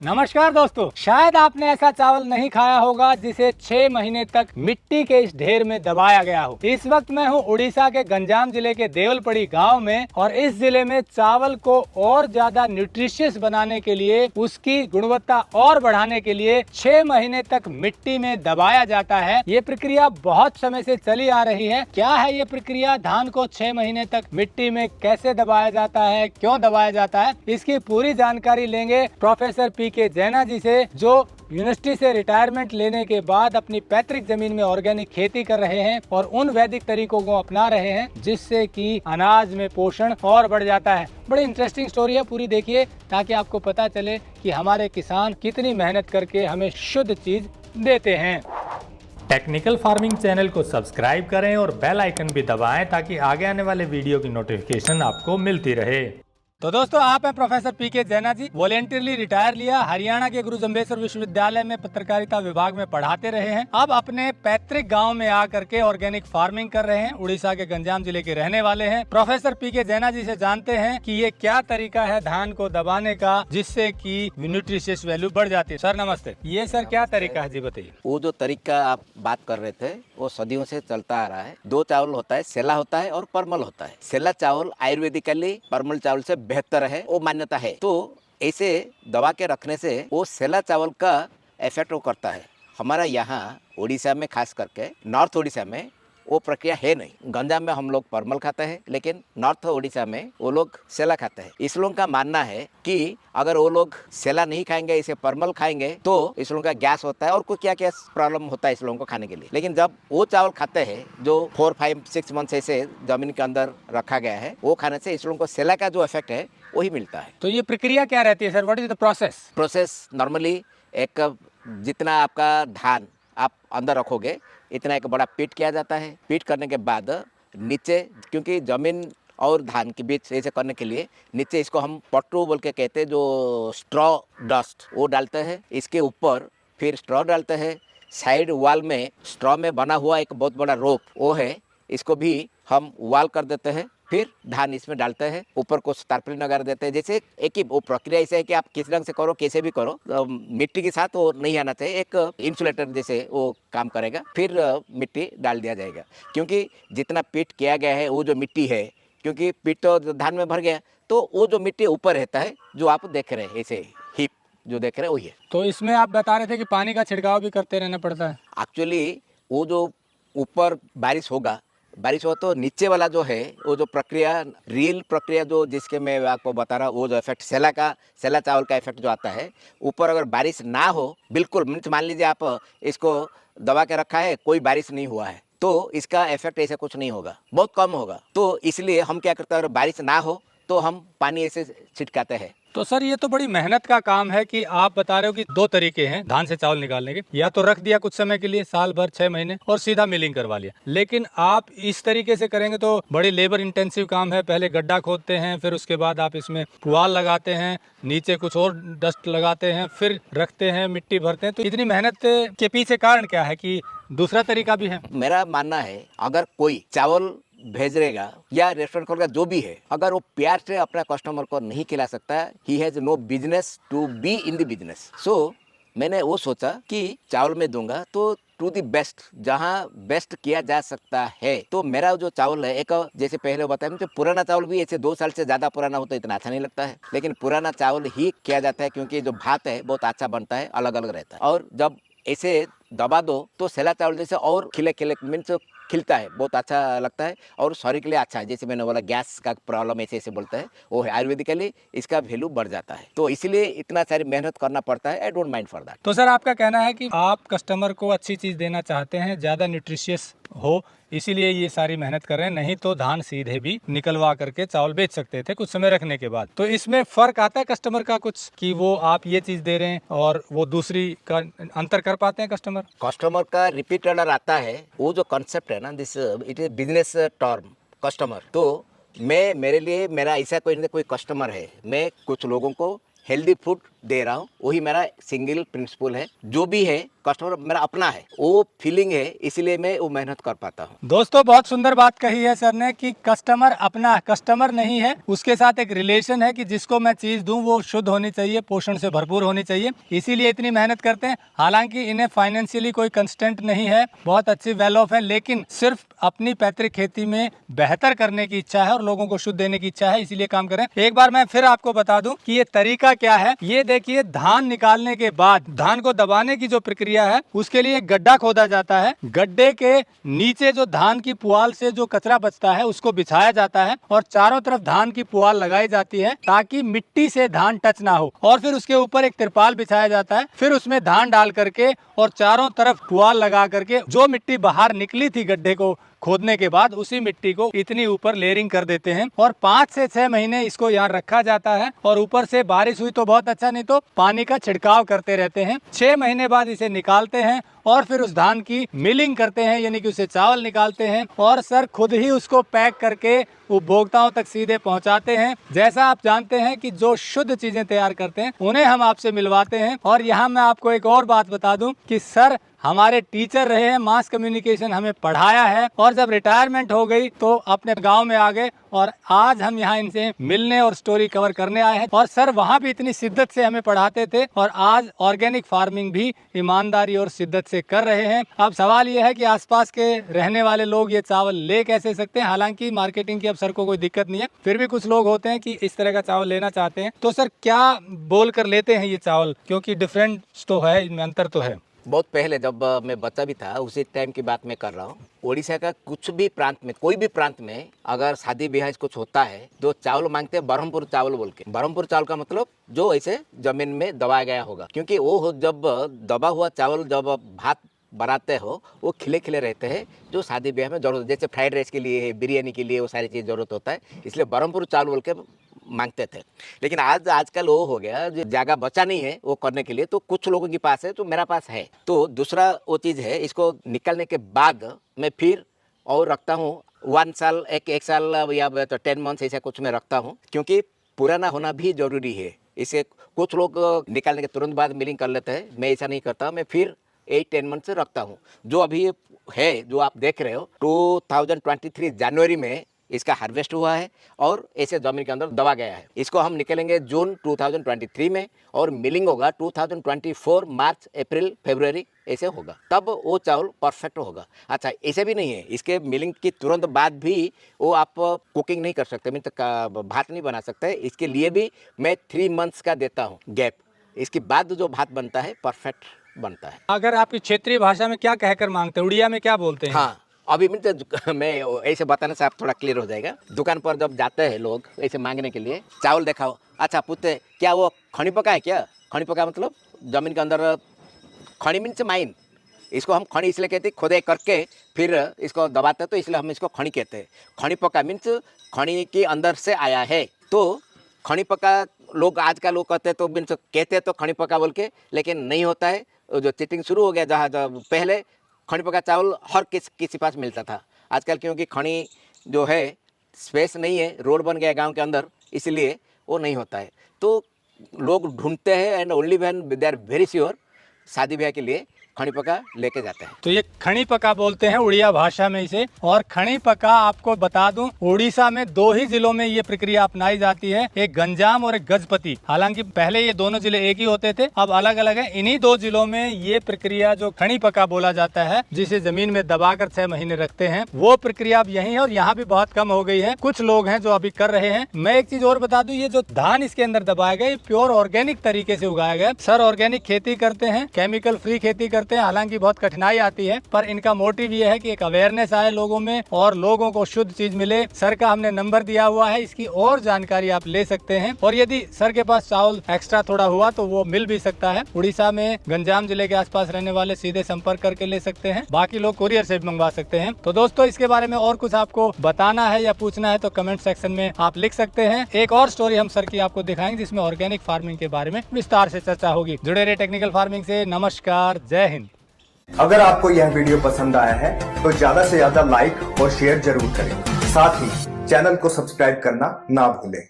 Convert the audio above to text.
नमस्कार दोस्तों, शायद आपने ऐसा चावल नहीं खाया होगा जिसे 6 महीने तक मिट्टी के इस ढेर में दबाया गया हो। इस वक्त मैं हूं उड़ीसा के गंजाम जिले के देवलपड़ी गांव में और इस जिले में चावल को और ज्यादा न्यूट्रिशियस बनाने के लिए, उसकी गुणवत्ता और बढ़ाने के लिए 6 महीने तक मिट्टी में दबाया जाता है। ये प्रक्रिया बहुत समय से चली आ रही है। क्या है ये प्रक्रिया? धान को 6 महीने तक मिट्टी में कैसे दबाया जाता है, क्यों दबाया जाता है, इसकी पूरी जानकारी लेंगे प्रोफेसर पी.के. जैना जी से, जो यूनिवर्सिटी से रिटायरमेंट लेने के बाद अपनी पैतृक जमीन में ऑर्गेनिक खेती कर रहे हैं और उन वैदिक तरीकों को अपना रहे हैं जिससे कि अनाज में पोषण और बढ़ जाता है। बड़ी इंटरेस्टिंग स्टोरी है, पूरी देखिए ताकि आपको पता चले कि हमारे किसान कितनी मेहनत करके हमें शुद्ध चीज देते हैं। टेक्निकल फार्मिंग चैनल को सब्सक्राइब करें और बेल आइकन भी दबाएं ताकि आगे आने वाले वीडियो की नोटिफिकेशन आपको मिलती रहे। तो दोस्तों, आप हैं प्रोफेसर पी.के. जैना जी। वॉलेंटियरली रिटायर लिया, हरियाणा के गुरु जम्बेश्वर विश्वविद्यालय में पत्रकारिता विभाग में पढ़ाते रहे हैं। अब अपने पैतृक गांव में आकर के ऑर्गेनिक फार्मिंग कर रहे हैं। उड़ीसा के गंजाम जिले के रहने वाले हैं। Professor PK. जैना जी से जानते हैं कि ये क्या तरीका है धान को दबाने का जिससे कि न्यूट्रिशियस वैल्यू बढ़ जाती है। सर नमस्ते। ये सर क्या तरीका है जी, बताइए। वो जो तरीका आप बात कर रहे थे वो सदियों से चलता आ रहा है। दो चावल होता है, सेला होता है और परमल होता है। सेला चावल आयुर्वेदिकली परमल चावल से बेहतर है, वो मान्यता है। तो ऐसे दबा के रखने से वो सेला चावल का इफेक्ट वो करता है। हमारा यहाँ उड़ीसा में, खास करके नॉर्थ उड़ीसा में वो प्रक्रिया है नहीं। गंजाम में हम लोग परमल खाते हैं, लेकिन नॉर्थ उड़ीसा में वो लोग सेला खाते हैं। इस लोगों का मानना है कि अगर वो लोग सेला नहीं खाएंगे, इसे परमल खाएंगे तो इस लोगों का गैस होता है और कुछ क्या क्या प्रॉब्लम होता है इस लोगों को खाने के लिए। लेकिन जब वो चावल खाते हैं जो 4, 5, 6 मंथ ऐसे जमीन के अंदर रखा गया है, वो खाने से इस लोगों को सेला का जो इफेक्ट है वही मिलता है। तो ये प्रक्रिया क्या रहती है sir? What is the process normally एक, जितना आपका धान आप अंदर रखोगे इतना एक बड़ा पीट किया जाता है। पीट करने के बाद नीचे, क्योंकि जमीन और धान के बीच ऐसे करने के लिए नीचे इसको हम पट्टू बोल के कहते हैं, जो स्ट्रॉ डस्ट वो डालते हैं। इसके ऊपर फिर स्ट्रॉ डालते हैं। साइड वॉल में स्ट्रॉ में बना हुआ एक बहुत बड़ा रोप वो है, इसको भी हम वॉल कर देते हैं। फिर धान इसमें डालते हैं, ऊपर कुछ तारपलिन वगैरह देते हैं। जैसे एक ही वो प्रक्रिया ऐसे है कि आप किस रंग से करो, कैसे भी करो, मिट्टी के साथ वो नहीं आना चाहिए। एक इंसुलेटर जैसे वो काम करेगा। फिर मिट्टी डाल दिया जाएगा, क्योंकि जितना पीट किया गया है वो जो मिट्टी है, क्योंकि पीट तो धान में भर गया, तो वो जो मिट्टी ऊपर रहता है जो आप देख रहे हैं ऐसे हिप जो देख रहे हैं वही है। तो इसमें आप बता रहे थे कि पानी का छिड़काव भी करते रहना पड़ता है। एक्चुअली वो जो ऊपर बारिश होगा, बारिश हो तो नीचे वाला जो है वो जो प्रक्रिया, रियल प्रक्रिया जो जिसके मैं आपको बता रहा हूँ, वो जो इफेक्ट सेला चावल का इफेक्ट जो आता है, ऊपर अगर बारिश ना हो, बिल्कुल मान लीजिए आप इसको दबा के रखा है, कोई बारिश नहीं हुआ है, तो इसका इफेक्ट ऐसा कुछ नहीं होगा, बहुत कम होगा। तो इसलिए हम क्या करते हैं, अगर बारिश ना हो तो हम पानी ऐसे छिटकाते हैं। तो सर ये तो बड़ी मेहनत का काम है कि आप बता रहे हो कि 2 तरीके हैं धान से चावल निकालने के, या तो रख दिया कुछ समय के लिए, साल भर 6 महीने, और सीधा मिलिंग करवा लिया। लेकिन आप इस तरीके से करेंगे तो बड़ी लेबर इंटेंसिव काम है। पहले गड्ढा खोदते हैं, फिर उसके बाद आप इसमें पुआल लगाते हैं, नीचे कुछ और डस्ट लगाते हैं, फिर रखते हैं, मिट्टी भरते हैं। तो इतनी मेहनत के पीछे कारण क्या है कि दूसरा तरीका भी है? मेरा मानना है, अगर कोई चावल भेजेगा या रेस्टोरेंट खोलेगा, जो भी है, अगर वो प्यार से अपना कस्टमर को नहीं खिला सकता, he has no business to be in the business. So मैंने वो सोचा कि चावल में दूंगा तो टू दी बेस्ट, जहाँ बेस्ट किया जा सकता है। तो मेरा जो चावल है, एक जैसे पहले बताया मुझे, पुराना चावल भी ऐसे 2 साल से ज़्यादा पुराना हो तो इतना अच्छा नहीं लगता है, लेकिन पुराना चावल ही किया जाता है, क्योंकि जो भात है बहुत अच्छा बनता है, अलग अलग रहता है। और जब ऐसे दबा दो तो सेला चावल जैसे और खिले खिले मीन्स खिलता है, बहुत अच्छा लगता है और शरीर के लिए अच्छा है। जैसे मैंने बोला गैस का प्रॉब्लम ऐसे ऐसे बोलता है, वो है आयुर्वेदिकली इसका वैल्यू बढ़ जाता है। तो इसलिए इतना सारी मेहनत करना पड़ता है। I don't mind for that. तो सर आपका कहना है कि आप कस्टमर को अच्छी चीज देना चाहते हैं, ज्यादा न्यूट्रिशियस हो, इसीलिए ये सारी मेहनत कर रहे हैं। नहीं तो धान सीधे भी निकलवा करके चावल बेच सकते थे कुछ समय रखने के बाद। तो इसमें फर्क आता है कस्टमर का कुछ, कि वो आप ये चीज दे रहे हैं और वो दूसरी का अंतर कर पाते हैं कस्टमर का रिपीट ऑर्डर आता है। वो जो कॉन्सेप्ट है ना, this it is business term customer. तो मेरे लिए मेरा ऐसा कोई कस्टमर है, मैं कुछ लोगों को हेल्दी फूड दे रहा हूँ, वही मेरा सिंगल प्रिंसिपल है। जो भी है कस्टमर मेरा अपना है, वो फीलिंग है, इसीलिए मैं वो मेहनत कर पाता हूँ। दोस्तों बहुत सुंदर बात कही है सर ने कि कस्टमर अपना कस्टमर नहीं है, उसके साथ एक रिलेशन है कि जिसको मैं चीज दूं वो शुद्ध होनी चाहिए, पोषण से भरपूर होनी चाहिए, इसीलिए इतनी मेहनत करते हैं। हालांकि इन्हें फाइनेंशियली कोई कंस्टेंट नहीं है, बहुत अच्छी वेल ऑफ है, लेकिन सिर्फ अपनी पैतृक खेती में बेहतर करने की इच्छा है और लोगों को शुद्ध देने की इच्छा है, इसीलिए काम करें। एक बार मैं फिर आपको बता दूं कि ये तरीका क्या है। ये देखिए, धान निकालने के बाद धान को दबाने की जो प्रक्रिया है उसके लिए एक गड्ढा खोदा जाता है। गड्ढे के नीचे जो धान की पुआल से जो कचरा बचता है उसको बिछाया जाता है और चारों तरफ धान की पुआल लगाई जाती है ताकि मिट्टी से धान टच ना हो, और फिर उसके ऊपर एक तिरपाल बिछाया जाता है। फिर उसमें धान डाल करके और चारों तरफ पुआल लगा करके जो मिट्टी बाहर निकली थी गड्ढे को खोदने के बाद, उसी मिट्टी को इतनी ऊपर लेयरिंग कर देते हैं और 5 से 6 महीने इसको यहाँ रखा जाता है। और ऊपर से बारिश हुई तो बहुत अच्छा, नहीं तो पानी का छिड़काव करते रहते हैं। 6 महीने बाद इसे निकालते हैं और फिर उस धान की मिलिंग करते हैं, यानी कि उसे चावल निकालते हैं और सर खुद ही उसको पैक करके उपभोक्ताओं तक सीधे पहुंचाते हैं। जैसा आप जानते हैं कि जो शुद्ध चीजें तैयार करते हैं उन्हें हम आपसे मिलवाते हैं। और यहाँ मैं आपको एक और बात बता दूं कि सर हमारे टीचर रहे हैं, मास कम्युनिकेशन हमें पढ़ाया है, और जब रिटायरमेंट हो गई तो अपने गांव में आ गए और आज हम यहाँ इनसे मिलने और स्टोरी कवर करने आए हैं। और सर वहाँ भी इतनी शिद्दत से हमें पढ़ाते थे और आज ऑर्गेनिक फार्मिंग भी ईमानदारी और शिद्दत से कर रहे हैं। अब सवाल यह है कि आसपास के रहने वाले लोग ये चावल ले कैसे सकते हैं। हालांकि मार्केटिंग की अब सर को कोई दिक्कत नहीं है, फिर भी कुछ लोग होते हैं कि इस तरह का चावल लेना चाहते हैं। तो सर क्या बोल कर लेते हैं ये चावल, क्योंकि डिफरेंट तो है, इनमें अंतर तो है। बहुत पहले जब मैं बच्चा भी था उसी टाइम की बात मैं कर रहा हूँ। उड़ीसा का कुछ भी प्रांत में, कोई भी प्रांत में अगर शादी ब्याह कुछ होता है तो चावल मांगते हैं बरहमपुर चावल बोल के। बरहमपुर चावल का मतलब जो ऐसे जमीन में दबाया गया होगा, क्योंकि वो जब दबा हुआ चावल जब भात बनाते हो वो खिले खिले रहते हैं, जो शादी ब्याह में जरूरत, जैसे फ्राइड राइस के लिए, बिरयानी के लिए वो सारी चीज़ जरूरत होता है, इसलिए बरहमपुर चावल बोल के मांगते थे। लेकिन आजकल वो हो गया, जो जगह बचा नहीं है वो करने के लिए, तो कुछ लोगों के पास है, तो मेरा पास है। तो दूसरा वो चीज़ है, इसको निकलने के बाद मैं फिर और रखता हूँ 1 साल, एक साल या तो 10 मंथ्स ऐसा कुछ मैं रखता हूँ, क्योंकि पुराना होना भी जरूरी है। इसे कुछ लोग निकालने के तुरंत बाद मिलिंग कर लेते हैं, मैं ऐसा नहीं करता। मैं फिर 8-10 मंथ से रखता हूँ। जो अभी है, जो आप देख रहे हो, 2023 जनवरी में इसका हार्वेस्ट हुआ है और ऐसे जमीन के अंदर दबा गया है। इसको हम निकलेंगे जून 2023 में और मिलिंग होगा 2024 मार्च अप्रैल फरवरी ऐसे होगा, तब वो चावल परफेक्ट होगा। अच्छा, ऐसे भी नहीं है, इसके मिलिंग की तुरंत बाद भी वो आप कुकिंग नहीं कर सकते, मीन्स भात नहीं बना सकते। इसके लिए भी मैं 3 मंथ्स का देता हूँ गैप, इसके बाद जो भात बनता है परफेक्ट बनता है। अगर आपकी क्षेत्रीय भाषा में क्या कहकर मांगते हैं, उड़िया में क्या बोलते हैं? हाँ, अभी मैं ऐसे बताने से आप थोड़ा क्लियर हो जाएगा। दुकान पर जब जाते हैं लोग ऐसे मांगने के लिए, चावल दिखाओ, अच्छा पूछते क्या वो खड़ी पका है क्या? खड़ी पका मतलब जमीन के अंदर, खड़ी मीन्स माइन, इसको हम खड़ी इसलिए कहते हैं, खोदाई करके फिर इसको दबाते हैं, तो इसलिए हम इसको खड़ी कहते हैं। खड़ी पका मीन्स खड़ी के अंदर से आया है। तो खड़ी पका लोग आज का लोग कहते हैं, तो मीन्स कहते हैं तो खड़ी पका बोल के, लेकिन नहीं होता है। जो चीटिंग शुरू हो गया, जहाँ पहले खड़ी पका चावल हर किसी पास मिलता था, आजकल क्योंकि खड़ी जो है स्पेस नहीं है, रोड बन गया गांव के अंदर, इसलिए वो नहीं होता है। तो लोग ढूंढते हैं and only when they are very sure, शादी ब्याह के लिए खड़ी पका लेके जाते हैं। तो ये खड़ी पका बोलते हैं उड़िया भाषा में इसे। और खड़ी पका आपको बता दूं, उड़ीसा में 2 ही जिलों में ये प्रक्रिया अपनाई जाती है, एक गंजाम और एक गजपति। हालांकि पहले ये दोनों जिले एक ही होते थे, अब अलग अलग है। इन्हीं 2 जिलों में ये प्रक्रिया जो खड़ी पका बोला जाता है, जिसे जमीन में दबाकर 6 महीने रखते हैं, वो प्रक्रिया अब यही है और यहाँ भी बहुत कम हो गई है। कुछ लोग हैं जो अभी कर रहे हैं। मैं एक चीज और बता दूं, ये जो धान इसके अंदर दबाया गया, प्योर ऑर्गेनिक तरीके से उगाया गया। सर ऑर्गेनिक खेती करते हैं, केमिकल फ्री खेती करते हैं। हालांकि बहुत कठिनाई आती है, पर इनका मोटिव ये है कि एक अवेयरनेस आए लोगों में और लोगों को शुद्ध चीज मिले। सर का हमने नंबर दिया हुआ है, इसकी और जानकारी आप ले सकते हैं। और यदि सर के पास चावल एक्स्ट्रा थोड़ा हुआ तो वो मिल भी सकता है। उड़ीसा में गंजाम जिले के आसपास रहने वाले सीधे संपर्क करके ले सकते हैं, बाकी लोग कुरियर से भी मंगवा सकते हैं। तो दोस्तों, इसके बारे में और कुछ आपको बताना है या पूछना है तो कमेंट सेक्शन में आप लिख सकते हैं। एक और स्टोरी हम सर की आपको दिखाएंगे जिसमें ऑर्गेनिक फार्मिंग के बारे में विस्तार से चर्चा होगी। जुड़े रहे टेक्निकल फार्मिंग से। नमस्कार, जय हिंद। अगर आपको यह वीडियो पसंद आया है तो ज्यादा से ज्यादा लाइक और शेयर जरूर करें। साथ ही चैनल को सब्सक्राइब करना ना भूलें।